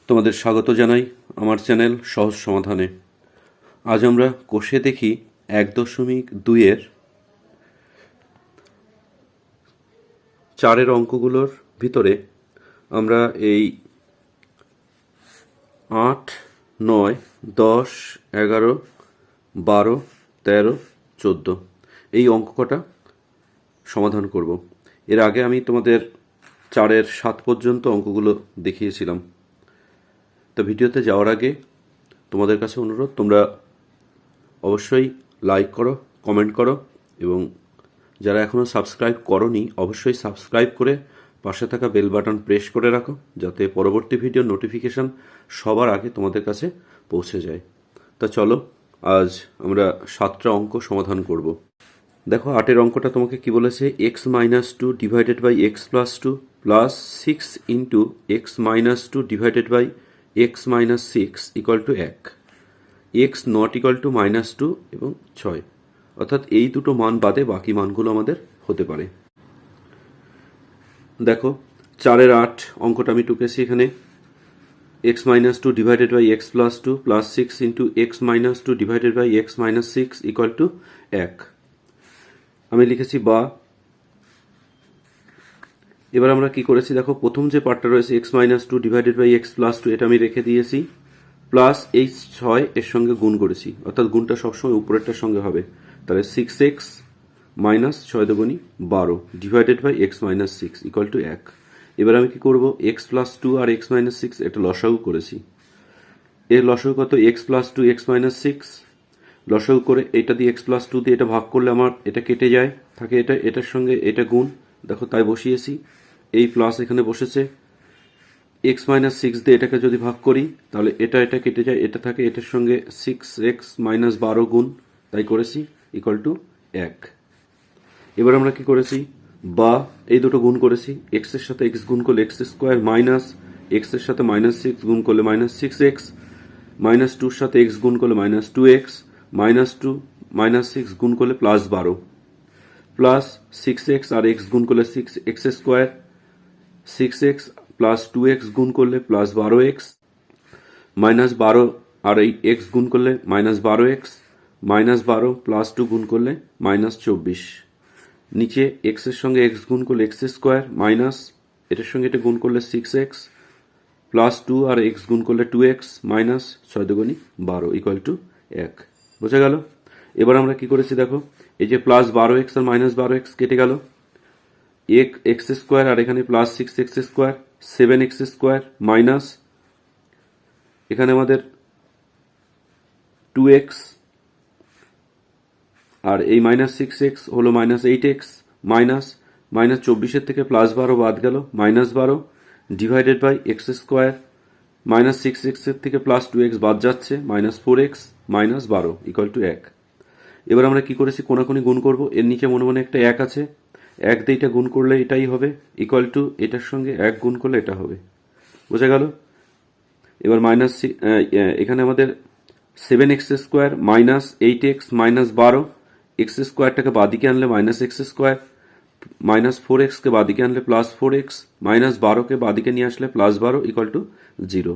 তোমাদের স্বাগত জানাই আমার চ্যানেল সহজ সমাধানে। আজ আমরা কষে দেখি 1.2-এর 4-এর অঙ্কগুলোর ভিতরে আমরা এই 8, 9, 10, 11, 12, 13, 14 এই অঙ্ক কটা সমাধান করব। এর আগে আমি তোমাদের 4-এর 7 পর্যন্ত অঙ্কগুলো দেখিয়েছিলাম। তো ভিডিওতে যাওয়ার আগে তোমাদের কাছে অনুরোধ, তোমরা অবশ্যই লাইক করো, কমেন্ট করো এবং যারা এখনও সাবস্ক্রাইব করোনি অবশ্যই সাবস্ক্রাইব করে পাশে থাকা বেল বাটন প্রেস করে রাখো, যাতে পরবর্তী ভিডিওর নোটিফিকেশান সবার আগে তোমাদের কাছে পৌঁছে যায়। তা চলো আজ আমরা 7টা অঙ্ক সমাধান করব। দেখো 8-এর অঙ্কটা তোমাকে কি বলেছে, x-2 divided by x+2 plus 6 into x-2 divided by x-6 equal to 1, x not equal to -2 এবং 6, অর্থাৎ এই দুটো মান বাদে বাকি মানগুলো আমাদের হতে পারে। দেখো 4-এর 8 অঙ্কটা আমি টুকেছি এখানে, x-2 divided by x+2 plus 6 into x-2 divided by x-6 equal to 1। আমি লিখেছি বা। এবার আমরা কি করেছি দেখো, প্রথম যে পার্টটা রয়েছে x-2 ডিভাইডেড বাই x+2 এটা আমি রেখে দিয়েছি, প্লাস এই 6 এর সঙ্গে গুণ করেছি, অর্থাৎ গুণটা সবসময় উপরেরটার সঙ্গে হবে। তাহলে 6x মাইনাস 6 দুগুণী 12 divided by x-6 equal to 1। এবার আমি কি করব, x+2 আর x-6 এটা লসাগু করেছি। এর লসাগু কত, x+2 x-6 লসাগু করে এটা দিয়ে x+2 দিয়ে এটা ভাগ করলে আমার এটা কেটে যায়, থাকে এটা এটার সঙ্গে এটা গুণ, দেখো তাই বসিয়েছি, এই প্লাস এখানে বসেছে। x-6 দিয়ে এটাকে যদি ভাগ করি তাহলে এটা এটা কেটে যায়, এটা থাকে এটার সঙ্গে 6x মাইনাস 12 গুণ, তাই করেছি ইকুয়াল টু 1। এবার আমরা কি করেছি, বা এই দুটো গুণ করেছি, x এর সাথে x গুণ করলে x² মাইনাস x এর সাথে -6 গুণ করলে -6x, -2 সাথে x গুণ করলে -2x, -2 -6 গুণ করলে +12, প্লাস 6x আর x গুণ করলে 6x², 6x প্লাস 2x গুণ করলে +12x, -12 আর এই x গুণ করলে -12x, -12 প্লাস 2 গুণ করলে -24, নিচে x এর সঙ্গে x গুণ করলে x² মাইনাস এটার সঙ্গে এটা গুণ করলে 6x, প্লাস 2 আর x গুণ করলে 2x মাইনাস 6 দুগুণী 12 ইকুয়াল টু 1। বোঝা গেল? এবার আমরা কি করেছি দেখো, এই যে +12x আর -12x কেটে গেল, x² আর এখানে প্লাস 6x² 7x² মাইনাস এখানে আমাদের 2x আর এই -6x হলো -8x মাইনাস -24 থেকে +12 বাদ গেল -12 ডিভাইডেড বাই x² -6x থেকে +2x বাদ যাচ্ছে -4x -12 ইকুয়াল টু 1। এবার আমরা কি করেছি, কোনাকুনি গুণ করব, এর নিচে মনে মনে একটা 1 আছে, 1 দিয়ে এটা গুণ করলে এটাই হবে ইকুয়াল টু এটার সঙ্গে 1 গুণ করলে এটা হবে। বোঝা গেল? এবার এখানে আমাদের 7x² মাইনাস 8x মাইনাস 12, x²টাকে বাদিকে আনলে -x², -4xকে বাদিকে আনলে +4x, -12কে বাদিকে নিয়ে আসলে +12 ইকুয়াল টু 0।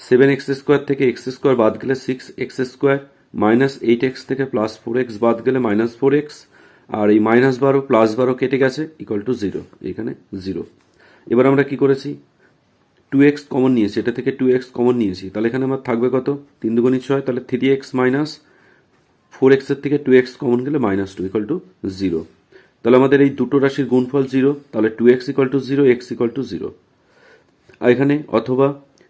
7x² থেকে x² বাদ গেলে 6x², -8x থেকে +4x বাদ গেলে -4x, আর এই -12 +12 কেটে গেছে ইকুয়াল টু 0, এখানে 0। এবার আমরা কি করেছি, 2x কমন নিয়েছি, এটা থেকে 2x কমন নিয়েছি, তাহলে এখানে আমার থাকবে কত, 3 দুগুণী 6, তাহলে 3x মাইনাস 4x এর থেকে 2x কমন গেলে -2 ইকুয়াল টু 0। তাহলে আমাদের এই দুটো রাশির গুণফল 0, তাহলে 2x equal to 0, x equal to 0। আর এখানে অথবা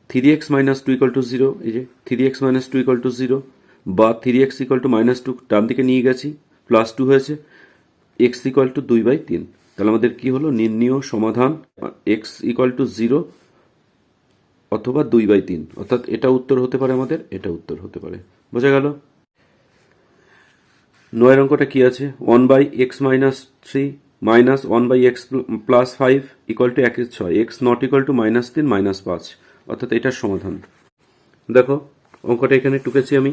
3x মাইনাস 2 ইকুয়াল টু 0, এই যে 3x মাইনাস 2 ইকুয়াল টু 0, বা 3x ইকুয়াল টু -2 ডান দিকে নিয়ে গেছি, +2 হয়েছে, x ইকুয়াল টু 2/3। তাহলে আমাদের কি হলো, নির্ণীয় সমাধান x ইকুয়াল টু 0 অথবা 2/3, অর্থাৎ এটা উত্তর হতে পারে আমাদের, এটা উত্তর হতে পারে। বোঝা গেল? 9-এর অঙ্কটা কি আছে, 1/x-3 minus 1/x plus 5 equal to 1/6, x not equal to -3 -5, অর্থাৎ এটার সমাধান। দেখো অঙ্কটা এখানে টুকেছি আমি।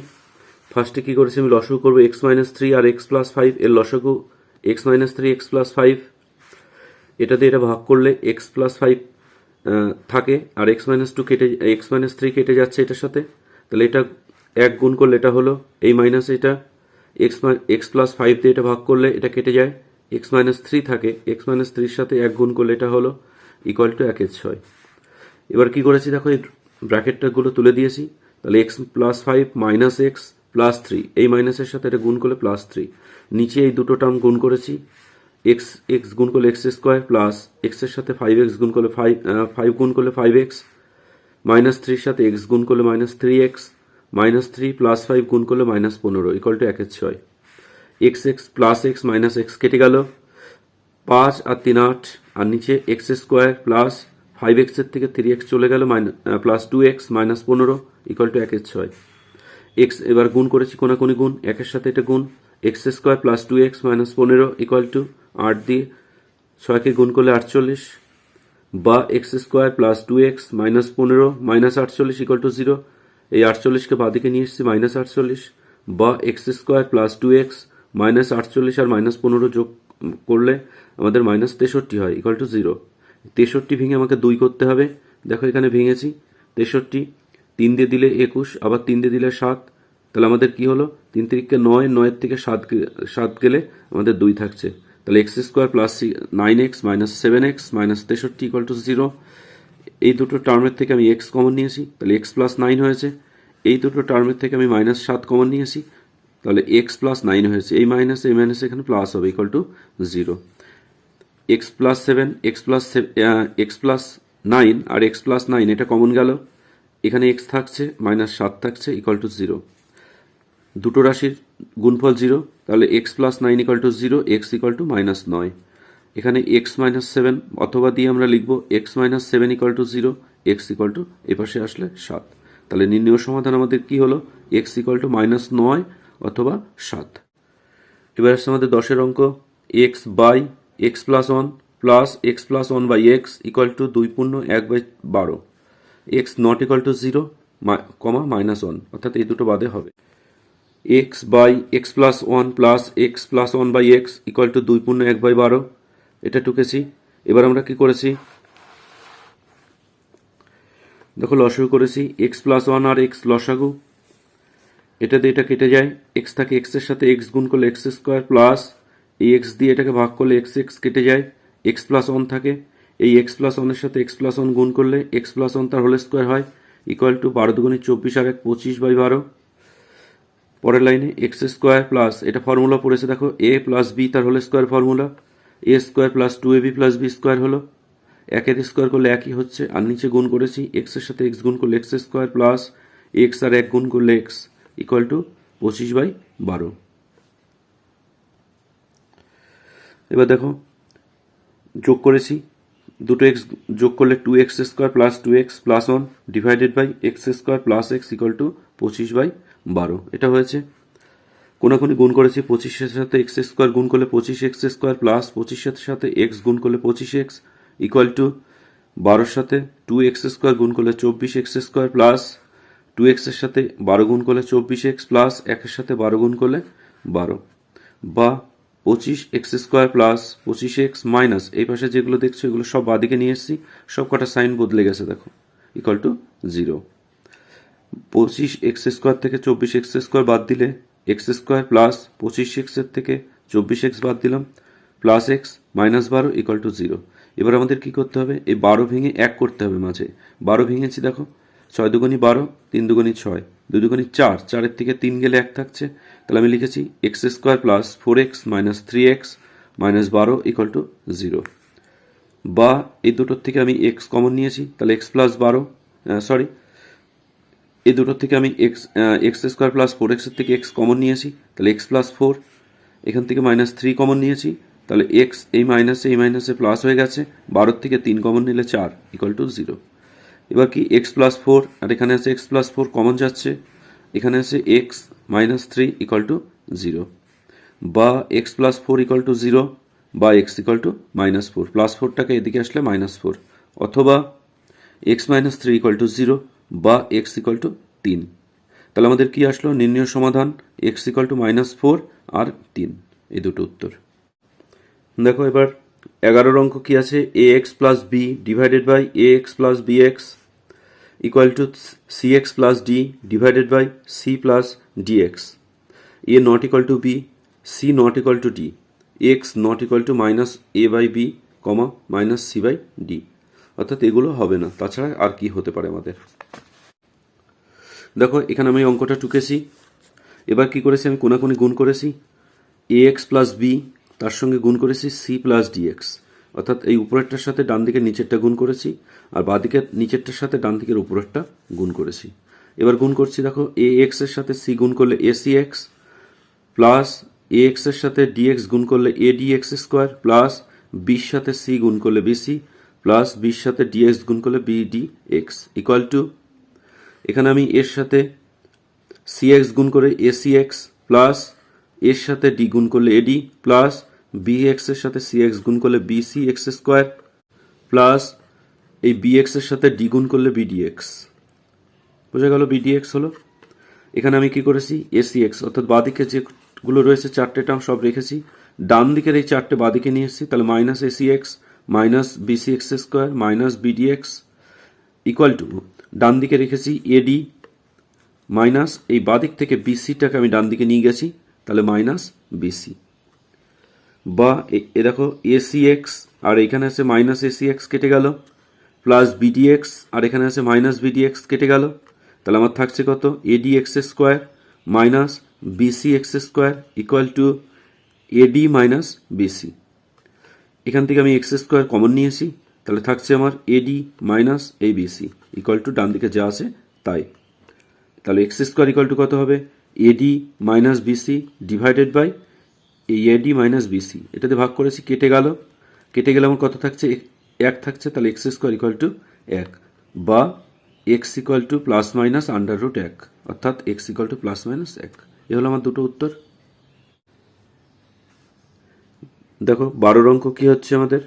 ফার্স্টে কি করেছি, আমি লসাগু করবো x-3 আর x প্লাস 5, এর লসাগু x-3 x প্লাস 5, এটা দিয়ে এটা ভাগ করলে x প্লাস 5 থাকে, আর এক্স মাইনাস টু কেটে এক্স মাইনাস থ্রি কেটে যাচ্ছে এটার সাথে, তাহলে এটা এক গুণ করলে এটা হলো এই মাইনাস এটা, এক্স প্লাস ফাইভ দিয়ে এটা ভাগ করলে এটা কেটে যায়, এক্স মাইনাস থ্রি থাকে, এক্স মাইনাস থ্রির সাথে এক গুণ করলে এটা হলো ইকুয়াল টু 1/6। এবার কি করেছি দেখো, এই ব্র্যাকেটটাগুলো তুলে দিয়েছি, তাহলে x plus five minus x plus three, এই মাইনাসের সাথে এটা গুণ করলে প্লাস থ্রি, নিচে এই দুটো টার্ম গুণ করেছি, এক্স এক্স গুণ করলে এক্স স্কোয়ার প্লাস এক্সের সাথে ফাইভ এক্স গুণ করলে ফাইভ গুণ করলে ফাইভ এক্স, মাইনাস থ্রির সাথে এক্স গুণ করলে minus three x, minus three plus five গুণ করলে minus 15 equal to 1/6। X x plus x minus x কেটে গেল, 5 আর 3 8, আর নিচে এক্স স্কোয়ার প্লাস ফাইভ এক্সের থেকে 3x চলে গেল plus 2x minus 15 equal to 1/6। X এবার গুণ করেছি কোনাকুনি গুণ, একের সাথে এটা গুণ, x square plus 2x minus 15 equal to 8 দিয়ে 6কে গুণ করলে 48, বা x square plus 2x minus 15 minus 48 equal to 0, এই 48কে বাদিকে নিয়ে এসেছি মাইনাস 48, বা x square plus 2x minus 48 আর মাইনাস 15 যোগ করলে আমাদের মাইনাস 63 হয় ইকুয়াল টু 0। 63 ভেঙে আমাকে 2 করতে হবে, দেখো এখানে ভেঙেছি 63, 3 দিয়ে দিলে 21, আবার 3 দিয়ে দিলে 7, তাহলে আমাদের কি হলো 3 3কে 9, 9 থেকে 7 গেলে আমাদের 2 থাকছে, তাহলে x square plus 9x minus 7x minus 63 equal to 0। এই দুটো টার্মের থেকে আমি এক্স কমন নিয়েছি, তাহলে এক্স প্লাস 9 হয়েছে, এই দুটো টার্মের থেকে আমি মাইনাস 7 কমন নিয়েছি, তাহলে এক্স প্লাস 9 হয়েছে, এই মাইনাস এখানে প্লাস হবে equal to 0। X plus 7 x plus 9 আর এক্স প্লাস 9 এটা কমন গেল, এখানে এক্স থাকছে মাইনাস 7 থাকছে ইকুয়াল টু 0, দুটো রাশির গুণফল 0, তাহলে x plus 9 equal to 0, x equal to minus 9, এখানে এক্স মাইনাস 7 অথবা দিয়ে আমরা লিখবো x minus 7 equal to 0, x equal two এপাশে আসলে 7, তাহলে নির্ণয় সমাধান আমাদের কি হলো এক্স ইকুয়াল টু মাইনাস 9 অথবা 7। এবার আসছে আমাদের 10 অঙ্ক, x by x plus 1 plus x plus 1 by x equal to 2 পূর্ণ 1/12, x not equal to 0 comma minus 1, অর্থাৎ এই দুটো বাদে হবে। X by x plus 1 plus x plus 1 by x equal to 2 পূর্ণ 1/12, এটা টুকেছি। এবার আমরা কি করেছি দেখো, লসাগু করেছি, এক্স প্লাস 1 আর এক্স লসাগু, এটা দিয়ে এটা কেটে যায়, এক্স থাকে এক্সের সাথে এক্স গুণ করলে এক্স স্কোয়ার প্লাস এই এক্স দিয়ে এটাকে ভাগ করলে এক্স এক্স কেটে যায়, এক্স প্লাস 1 থাকে, এই এক্স প্লাস 1 সাথে এক্স প্লাস 1 গুণ করলে এক্স প্লাস 1 তার হোল স্কোয়ার হয় ইকুয়াল টু 12 দুগুণে 24 আর 1 25/12। পরের লাইনে এক্স স্কোয়ার প্লাস, এটা ফর্মুলা পড়েছে দেখো, এ প্লাস বি তার whole square formula, a square plus 2ab plus b square হলো, একের স্কোয়ার করলে একই হচ্ছে, আর নিচে গুণ করেছি এক্সের সাথে এক্স গুণ করলে এক্স স্কোয়ার প্লাস এক্স আর 1 গুণ করলে এক্স ইকুয়াল টু 25/12। এবার দেখো যোগ করেছি, দুটো এক্স যোগ করলে 2x square plus 2x plus 1 divided by x square plus x equal to 25/12, এটা হয়েছে। কোনাকুনি গুণ করেছি, 25-এর সাথে এক্স স্কোয়ার গুণ করলে 25x স্কোয়ার প্লাস 25-এর সাথে এক্স গুণ করলে 25x ইকুয়াল টু 12-র সাথে 2x স্কোয়ার গুণ করলে 24x স্কোয়ার প্লাস 2x এর সাথে 12 গুণ করলে 24x প্লাস 1-এর সাথে 12 গুণ করলে 12, বা 25x square plus 25x minus এই পাশে যেগুলো দেখছো এগুলো সব বাদিকে নিয়ে এসেছি, সব কটা সাইন বদলে গেছে দেখো ইকুয়াল টু 0। 25x স্কোয়ার থেকে 24x স্কোয়ার বাদ দিলে এক্স স্কোয়ার প্লাস 25x এর থেকে 24x বাদ দিলাম plus x minus 12 equal to 0। এবার আমাদের কি করতে হবে, এই 12 ভেঙে 1 করতে হবে মাঝে, 12 ভেঙেছি দেখো, 6 দুগুণি 12, 3 দুগুণি 6, 2 দুগুণি 4, 4-এর থেকে 3 গেলে 1 থাকছে, তাহলে আমি লিখেছি x square plus 4x minus 3x minus 12 equal to 0, বা এই দুটোর থেকে আমি এক্স কমন নিয়েছি, তাহলে এক্স প্লাস 12 এই দুটোর থেকে আমি এক্স স্কোয়ার প্লাস 4x এর থেকে এক্স কমন নিয়েছি, তাহলে এক্স প্লাস 4, এখান থেকে মাইনাস 3 কমন নিয়েছি, তাহলে এক্স এই মাইনাসে প্লাস হয়ে গেছে, 12 থেকে 3 কমন নিলে 4 ইকুয়াল টু 0। এবার কি এক্স প্লাস 4 আর এখানে আছে এক্স প্লাস 4 কমন যাচ্ছে, এখানে আছে এক্স মাইনাস 3 ইকুয়াল টু 0, বা এক্স প্লাস 4 ইকুয়াল টু 0, বা x equal to minus 4, plus 4টাকে এদিকে আসলে মাইনাস 4, অথবা এক্স মাইনাস 3 ইকুয়াল টু 0, বা এক্স ইকুয়াল টু 3। তাহলে আমাদের কি আসলো নির্ণয় সমাধান এক্স ইকুয়াল টু -4 আর 3, এই দুটো উত্তর। দেখো এবার 11 অঙ্ক কি আছে, a x plus b divided by a x plus b x equal to c x plus d divided by c plus d x, a not equal to b, c not equal to d, x not equal to minus a by b comma minus c by d. অর্থাৎ এগুলো হবে না, তাছাড়া আর কি হতে পারে আমাদের। দেখো এখানে আমি অঙ্কটা টুকেছি। এবার কি করেছি, আমি কোনাকুনি গুণ করেছি, এ এক্স প্লাস বি তার সঙ্গে গুণ করেছি সি প্লাস ডি এক্স, অর্থাৎ এই উপরেরটার সাথে ডান দিকের নিচেরটা গুণ করেছি, আর বাঁ দিকের নিচেরটার সাথে ডান দিকের উপরেরটা গুণ করেছি। এবার গুণ করছি, দেখো এ এক্স এর সাথে সি গুণ করলে a c x, plus a x এর সাথে ডি এক্স গুণ করলে a d x square, plus বির সাথে সি গুণ করলে বিসি, প্লাস বির সাথে ডি এক্স গুণ করলে b d x equal to, এখানে আমি এর সাথে সি এক্স গুণ করে এ সি এক্স, প্লাস এর সাথে ডি গুণ করলে এডি, প্লাস বি এক্স এর সাথে সি এক্স গুণ করলে b c x square, plus এই বি এক্স এর সাথে ডি গুণ করলে বি ডি এক্স। বোঝা গেল, বি ডি এক্স হলো। এখানে আমি কি করেছি, এ সি এক্স অর্থাৎ বাঁদিকে যেগুলো রয়েছে চারটে টার্ম সব রেখেছি, ডান দিকের এই চারটে বাঁদিকে নিয়ে এসেছি, তাহলে minus a c x minus b c x square minus b d x equal to, ডান দিকে রেখেছি এডি মাইনাস এই বাঁদিক থেকে বিসিটাকে আমি ডান দিকে নিয়ে গেছি, তাহলে মাইনাস বিসি, বা এ দেখো এসি এক্স আর এখানে আছে মাইনাস এসি এক্স কেটে গেল, প্লাস বিডি এক্স আর এখানে আছে মাইনাস বিডি এক্স কেটে গেল, তাহলে আমার থাকছে কত, AD x square minus BC x square equal to AD minus BC. এখান থেকে আমি এক্স স্কোয়ার কমন নিয়েছি, তাহলে থাকছে আমার এডি মাইনাস এই বিসি ইকুয়াল টু ডান দিকে যা আছে তাই। তাহলে এক্স স্কোয়ার ইকুয়াল টু কত হবে, a d minus b c divided by এই এডি মাইনাস বিসি, এটাতে ভাগ করেছি কেটে গেল, কেটে গেলে আমার কত থাকছে, এক থাকছে, তাহলে এক্স স্কোয়ার ইকুয়াল টু এক, বা x equal to plus minus under root এক, অর্থাৎ x equal to plus minus এক। এ হলো আমার দুটো উত্তর। দেখো 12 অঙ্ক কি হচ্ছে আমাদের,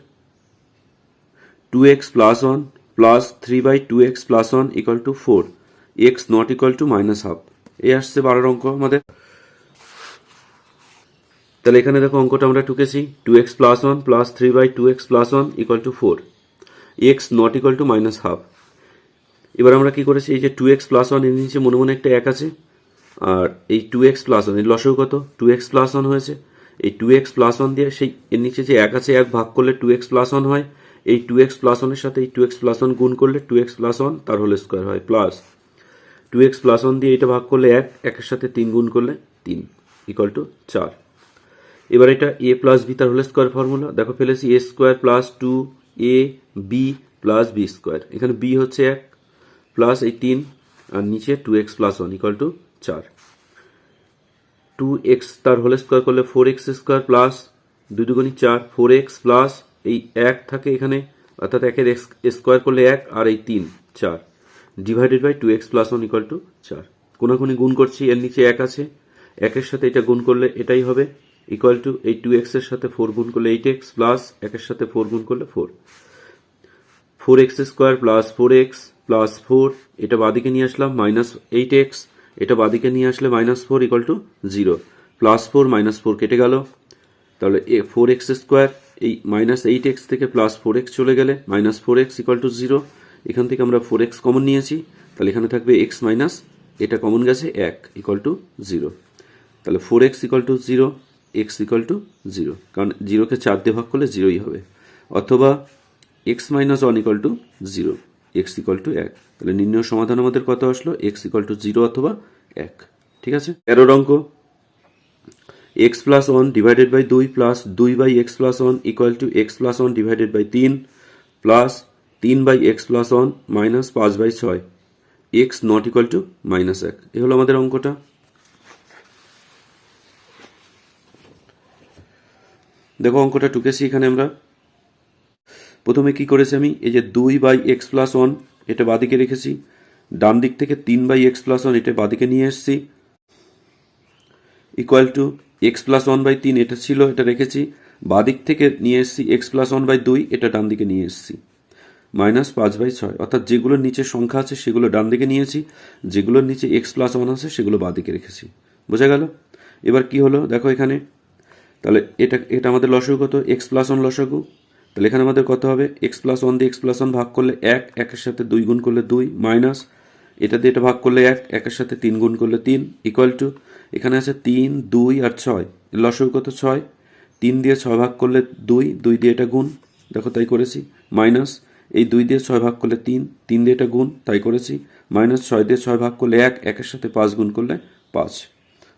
2x plus 1 plus 3/2x plus 1 equal to 4, x not equal to minus half. এই আসছে 12 অঙ্ক আমাদের। তাহলে এখানে দেখো অঙ্কটা আমরা টুকেছি, 2x plus 1 plus 3/2x plus 1 equal to 4, x not equal to minus half. এবার আমরা কি করেছি, এই যে 2x প্লাস 1 এর নিচে মনে মনে একটা এক আছে, আর এই 2x প্লাস 1 এর লসাগু কত, 2x প্লাস 1 হয়েছে, এই 2x প্লাস 1 দিয়ে সেই এর নিচে যে এক আছে এক ভাগ করলে 2x প্লাস 1 হয়, এই 2x প্লাস 1 এর সাথে এই 2x প্লাস 1 গুণ করলে 2x প্লাস 1 তার হোল স্কোয়ার হয়, প্লাস 2x প্লাস 1 দিয়ে এটা ভাগ করলে এক, একের সাথে 3 গুণ করলে 3 ইকুয়াল টু 4। এবার এটা এ প্লাস বি তার হোল স্কোয়ার ফর্মুলা, দেখো ফেলেছি এ square plus 2 A B plus b square, এখানে বি হচ্ছে 1 প্লাস এই 3 আর নিচে 2x plus 1 equal to 4, 2x তার হোল স্কোয়ার করলে 4x square plus 2 দুগুণী 4 4x plus এই 1 থাকে এখানে, অর্থাৎ একের স্কোয়ার করলে 1 আর এই 3 4 divided by 2x plus 1 equal to 4। কোনাকুনি গুণ করছি, এর নিচে 1 আছে, 1 এর সাথে এটা গুণ করলে এটাই হবে ইকুয়াল টু এই 2x এর সাথে 4 গুণ করলে 8x প্লাস 1 এর সাথে 4 গুণ করলে 4, 4x square plus 4x plus 4, এটা বাদিকে নিয়ে আসলাম মাইনাস 8x, এটা বাদিকে নিয়ে আসলে minus 4 equal to 0, plus 4 minus 4 কেটে গেল, তাহলে 4x স্কোয়ার এই মাইনাস 8x থেকে প্লাস 4x চলে গেলে মাইনাস 4x ইকুয়াল টু 0, এখান থেকে আমরা 4x কমন নিয়েছি, তাহলে এখানে থাকবে x মাইনাস এটা কমন গেছে 1 ইকুয়াল টু 0, তাহলে 4x equal to 0, x equal to 0, কারণ 0কে 4 দিয়ে ভাগ করলে 0ই হবে, অথবা x minus 1 equal to 0, x equal to 1। তাহলে নির্ণয় সমাধান আমাদের কত আসলো, x ইকুয়াল টু 0 অথবা 1। ঠিক আছে, 13 অঙ্ক, x plus 1 divided by 2 plus 2/x plus 1 equal to x plus 1 divided by 3 plus 3/x plus 1 minus 5/6, x not equal to minus 1। এ হলো আমাদের অঙ্কটা। দেখো অঙ্কটা টুকেছি এখানে আমরা। প্রথমে কি করেছি, আমি এই যে 2/x প্লাস 1 এটা বাদিকে রেখেছি, ডান দিক থেকে 3/x প্লাস 1 এটা বাদিকে নিয়ে এসেছি ইকুয়াল টু x প্লাস 1/3 এটা ছিল, এটা রেখেছি, বাদিক থেকে নিয়ে এসেছি x প্লাস 1/2 এটা ডান দিকে নিয়ে এসেছি মাইনাস 5/6, অর্থাৎ যেগুলোর নিচে সংখ্যা আছে সেগুলো ডান দিকে নিয়েছি, যেগুলোর নিচে x প্লাস 1 আছে সেগুলো বাদিকে রেখেছি। বোঝা গেল? এবার কি হলো দেখো এখানে, তাহলে এটা আমাদের লসাগু কত, x প্লাস 1 লসাগু তাহলে এখানে আমাদের কত হবে, এক্স প্লাস ওয়ান দিয়ে এক্স প্লাস ওয়ান ভাগ করলে এক, একের সাথে 2 গুণ করলে 2, মাইনাস এটা দিয়ে এটা ভাগ করলে এক, একের সাথে 3 গুণ করলে 3, ইকুয়াল টু এখানে আছে 3, 2 আর 6, লসাগু কত 6, 3 দিয়ে 6 ভাগ করলে 2, 2 দিয়ে এটা গুণ, দেখো তাই করেছি, মাইনাস এই 2 দিয়ে 6 ভাগ করলে 3, 3 দিয়ে এটা গুণ, তাই করেছি, মাইনাস 6 দিয়ে 6 ভাগ করলে 1, একের সাথে 5 গুণ করলে 5,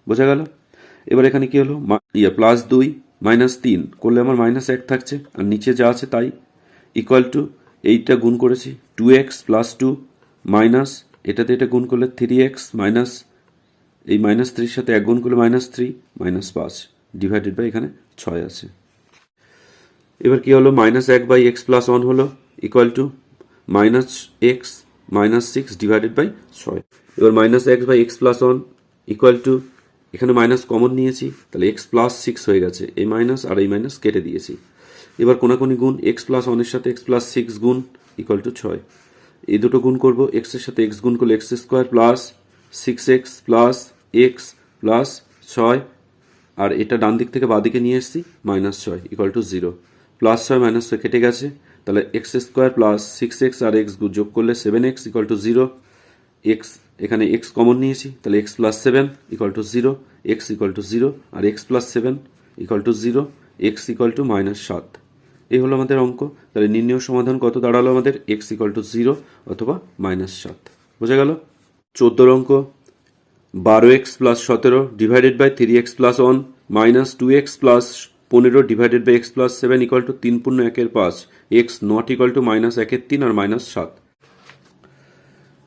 বোঝা গেল। এবার এখানে কি হলো, প্লাস 2 মাইনাস 3 করলে আমার মাইনাস 1 থাকছে, আর নিচে যা আছে তাই, ইকুয়াল টু এইটা গুণ করেছি 2x প্লাস 2 মাইনাস এটাতে এটা গুণ করলে 3x মাইনাস এই মাইনাস 3 সাথে 1 গুণ করলে মাইনাস 3 মাইনাস 5 ডিভাইডেড বাই এখানে 6 আছে। এবার কি হলো, মাইনাস 1 বাই এক্স প্লাস 1 হলো equal to minus x minus 6 divided by 6। এবার minus x by x plus 1 equal to এখানে মাইনাস কমন নিয়েছি, তাহলে এক্স প্লাস 6 হয়ে গেছে, এই মাইনাস আর এই মাইনাস কেটে দিয়েছি। এবার কোনাকুনি গুণ, এক্স প্লাস 1 এর সাথে এক্স প্লাস 6 গুণ ইকুয়াল টু 6, এই দুটো গুণ করব, এক্স এর সাথে এক্স গুণ করলে x square plus 6x plus x plus 6, আর এটা ডান দিক থেকে বাঁ দিকে নিয়ে এসেছি minus 6 equal to 0, plus 6 minus 6 কেটে গেছে, তাহলে এক্স স্কোয়ার প্লাস 6x আর এক্স যোগ করলে 7x ইকুয়াল টু 0, এক্স এখানে এক্স কমন নিয়েছি, তাহলে x plus 7 equal to 0, x equal to 0 আর x plus 7 equal to 0, x equal to minus 7। এই হলো আমাদের অঙ্ক। তাহলে নির্ণয় সমাধান কত দাঁড়ালো আমাদের, এক্স ইকুয়াল টু 0 অথবা মাইনাস 7, বোঝা গেল। 14 অঙ্ক, 12x plus 17 divided by 3x plus 1 minus 2x plus 15 divided by x plus 7 equal to 3 পূর্ণ 1 এর 5, x not equal to minus 1 এর 3 আর মাইনাস 7।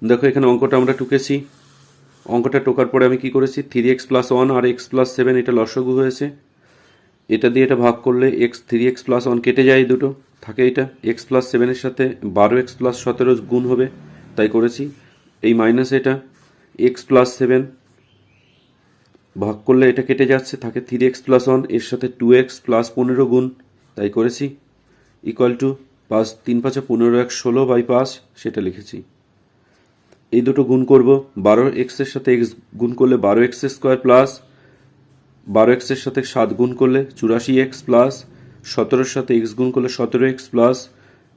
দেখো এখানে অঙ্কটা আমরা টুকেছি, অঙ্কটা টোকার পরে আমি কি করেছি, 3x প্লাস 1 আর x প্লাস 7 এটা লসাগু হয়েছে, এটা দিয়ে এটা ভাগ করলে এক্স 3x প্লাস 1 কেটে যায়, দুটো থাকে, এটা এক্স প্লাস 7 এর সাথে 12x প্লাস 17 গুণ হবে, তাই করেছি, এই মাইনাস এটা এক্স প্লাস 7 ভাগ করলে এটা কেটে যাচ্ছে, থাকে 3x প্লাস 1 এর সাথে 2x প্লাস 15 গুণ, তাই করেছি, ইকুয়াল টু 5 3 5 15 1 16 বাই 5 সেটা লিখেছি। এই দুটো গুণ করব, 12x এর সাথে x গুণ করলে 12x স্কোয়ার প্লাস 12x এর সাথে 7 গুণ করলে 84x প্লাস 17 সাথে x গুণ করলে 17x প্লাস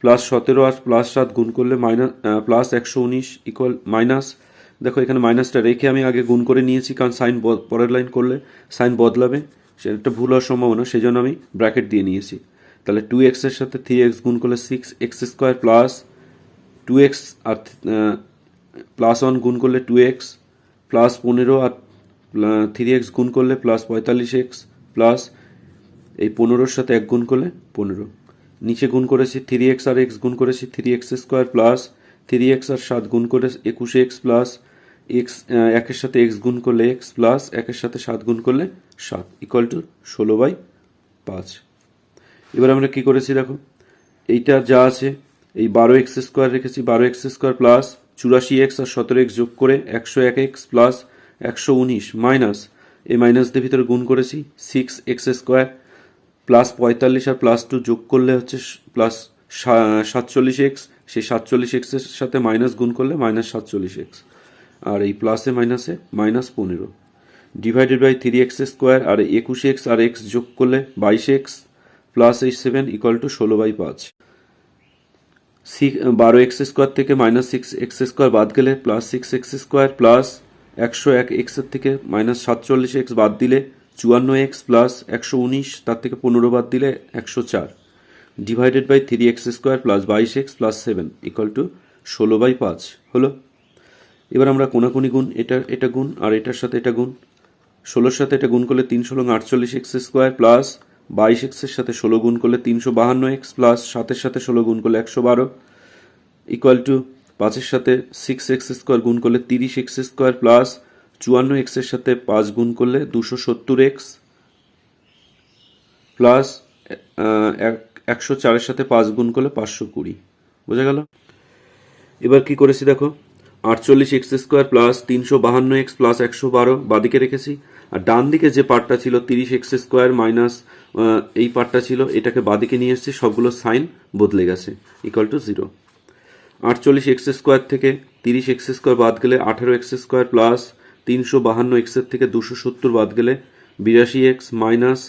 17 আর প্লাস 7 গুণ করলে মাইনাস প্লাস 119 ইকুয়াল মাইনাস, দেখো এখানে মাইনাসটা রেখে আমি আগে গুণ করে নিয়েছি, কারণ সাইন পরের লাইন করলে সাইন বদলাবে, সেটা ভুল হওয়ার সম্ভাবনা, সেই জন্য আমি ব্র্যাকেট দিয়ে নিয়েছি। তাহলে 2x এর সাথে 3x গুণ করলে 6x স্কোয়ার প্লাস 2x আর প্লাস 1 গুণ করলে 2x প্লাস 15 আর 3x গুণ করলে প্লাস 45x প্লাস এই 15-র সাথে 1 গুণ করলে 15, নিচে গুণ করেছি 3x আর x গুণ করেছি 3x স্কোয়ার প্লাস 3x আর 7 গুণ করে 21x প্লাস x একের সাথে x গুণ করলে x প্লাস একের সাথে 7 গুণ করলে 7 ইকুয়াল টু 16/5। এবার আমরা কি করেছি দেখো, এইটা যা আছে এই 12x স্কোয়ার রেখেছি, 12x স্কোয়ার প্লাস 84x আর 17x যোগ করে 101x প্লাস 119 মাইনাস এই মাইনাস দিয়ে ভিতরে গুণ করেছি 6x স্কোয়ার প্লাস 45 আর প্লাস 2 যোগ করলে হচ্ছে প্লাস 47x, সেই 47x এর সাথে মাইনাস গুণ করলে মাইনাস 47x, আর এই প্লাসে মাইনাসে minus 15 divided by 3x square আর 21x আর x যোগ করলে 22x প্লাস এই 7 ইকুয়াল টু 16/5। 12x স্কোয়ার থেকে মাইনাস 6x স্কোয়ার বাদ গেলে plus 6x square plus 101x এর থেকে মাইনাস 47x বাদ দিলে 54x প্লাস 119, তার থেকে 15 বাদ দিলে 104 divided by 3x square plus 22x plus 7 equal to 16/5 হলো। এবার আমরা কোনাকুনি গুণ, এটা গুণ আর এটার সাথে এটা গুণ, 16-র সাথে এটা গুণ করলে 3 16 48x স্কোয়ার প্লাস 22x এর সাথে 16 গুণ করলে 352x প্লাস 7-এর সাথে 16 গুণ করলে 112 ইকুয়াল টু 5-এর সাথে 6x স্কোয়ার গুণ করলে 30x স্কোয়ার প্লাস 54x এর সাথে 5 গুণ করলে 270x প্লাস 104-এর সাথে 5 গুণ করলে 520, বোঝা গেল। এবার কি করেছি দেখো, 48x square plus 352x plus 112 বাদিকে রেখেছি, আর ডান দিকে যে পার্টটা ছিল 30x স্কোয়ার মাইনাস এই পার্টটা ছিল, এটাকে বাদিকে নিয়ে এসেছি, সবগুলো সাইন বদলে গেছে, ইকুয়াল টু 0। 48x স্কোয়ার থেকে 30x স্কোয়ার বাদ গেলে 18x স্কোয়ার প্লাস 352x এর থেকে 270 বাদ গেলে 82x মাইনাস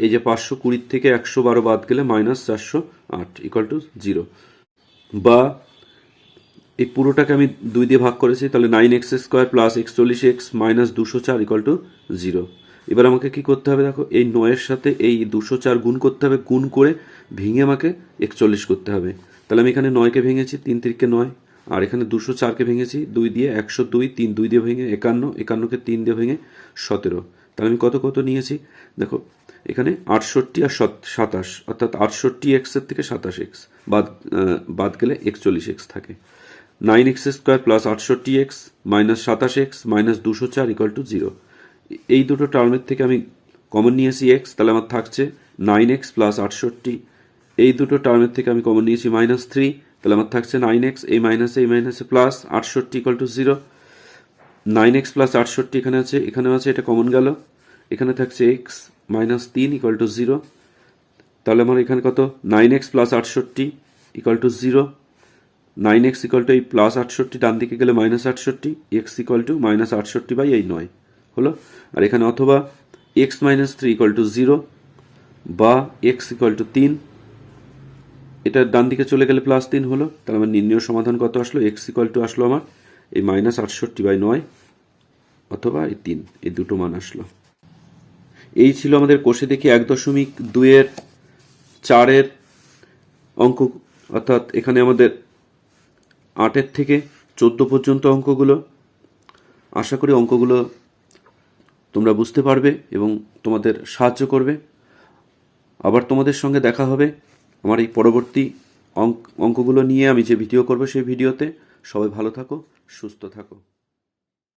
এই যে 520 থেকে 112 বাদ গেলে -408 ইকুয়াল টু 0। বা এই পুরোটাকে আমি 2 দিয়ে ভাগ করেছি, তাহলে 9x² plus 41x minus 204 equal to 0। এবার আমাকে কি করতে হবে দেখো, এই 9-এর সাথে এই 204 গুণ করতে হবে, গুণ করে ভেঙে আমাকে 41 করতে হবে। তাহলে আমি এখানে 9কে ভেঙেছি, 3 3 9, আর এখানে 204কে ভেঙেছি 2 দিয়ে, 102 3 2 দিয়ে ভেঙে 51, 51কে 3 দিয়ে ভেঙে 17। তাহলে আমি কত কত নিয়েছি দেখো, এখানে 68 আর 27, অর্থাৎ 68x এর থেকে 27x বাদ গেলে 41x থাকে। 9x² plus 68x minus 27x minus 204 equal to 0। এই দুটো টার্মের থেকে আমি কমন নিয়েছি x, তাহলে আমার থাকছে 9x প্লাস 68। এই দুটো টার্মের থেকে আমি কমন নিয়েছি -3, তাহলে আমার থাকছে 9x, এই মাইনাসে plus 68 equal to 0। 9x plus 68 এখানে আছে, এখানেও আছে, এটা কমন গেল, এখানে থাকছে x -3 ইকুয়াল টু 0। তাহলে আমার এখানে কত, 9x plus 68 equal to 0। 9x equal to এই প্লাস 68 ডান দিকে গেলে -68, x ইকুয়াল টু -68 বাই এই 9 হলো। আর এখানে অথবা x -3 ইকুয়াল টু 0 বা x ইকুয়াল টু 3, এটা ডান দিকে চলে গেলে +3 হলো। তাহলে আমার নির্ণয় সমাধান কত আসলো, x ইকুয়াল টু আসলো আমার এই -68 বাই 9 অথবা এই 3, এই দুটো মান আসলো। এই ছিল আমাদের কোষে দেখি 1.2-এর 4-এর অঙ্ক, অর্থাৎ এখানে আমাদের 8-এর থেকে 14 পর্যন্ত অঙ্কগুলো। আশা করি অঙ্কগুলো তোমরা বুঝতে পারবে এবং তোমাদের সাহায্য করবে। আবার তোমাদের সঙ্গে দেখা হবে আমার এই পরবর্তী অঙ্কগুলো নিয়ে। আমি যে ভিডিও করব সেই ভিডিওতে। সবাই ভালো থাকো, সুস্থ থাকো।